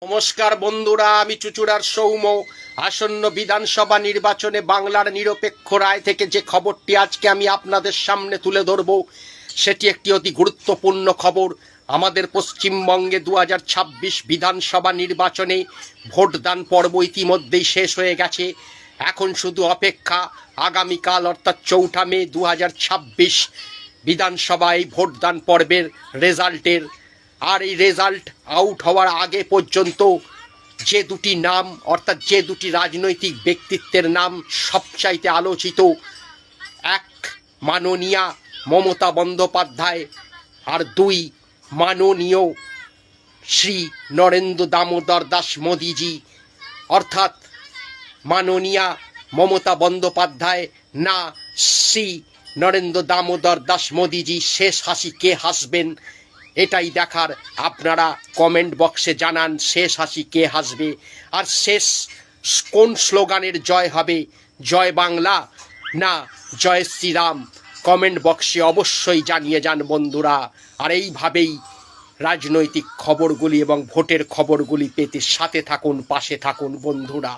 নমস্কার বন্ধুরা, আমি চুচুড়ার সৌম্য। আসন্ন বিধানসভা নির্বাচনে বাংলার নিরপেক্ষ রায় থেকে যে খবরটি আজকে আমি আপনাদের সামনে তুলে ধরব, সেটি একটি অতি গুরুত্বপূর্ণ খবর। আমাদের পশ্চিমবঙ্গে 2026 বিধানসভা নির্বাচনে ভোটদান পর্ব ইতিমধ্যেই শেষ হয়ে গেছে। এখন শুধু অপেক্ষা আগামীকাল অর্থাৎ 4 মে 2026 বিধানসভায় ভোটদান পর্বের রেজাল্টের। আর এই রেজাল্ট আউট হওয়ার আগে পর্যন্ত যে দুটি নাম অর্থাৎ যে দুটি রাজনৈতিক ব্যক্তিত্বের নাম সবচাইতে আলোচিত, এক মাননীয়া মমতা বন্দ্যোপাধ্যায় আর দুই মাননীয় শ্রী নরেন্দ্র দামোদর দাস মোদিজি। অর্থাৎ মাননীয়া মমতা বন্দ্যোপাধ্যায় না শ্রী নরেন্দ্র দামোদর দাস মোদিজি, শেষ হাসি কে হাসবেন এটাই দেখার। আপনারা কমেন্ট বক্সে জানান শেষ হাসি কে হাসবে, আর শেষ কোন স্লোগানের জয় হবে, জয় বাংলা না জয় শ্রীরাম। কমেন্ট বক্সে অবশ্যই জানিয়ে যান বন্ধুরা। আর এইভাবেই রাজনৈতিক খবরগুলি এবং ভোটের খবরগুলি পেতে সাথে থাকুন, পাশে থাকুন বন্ধুরা।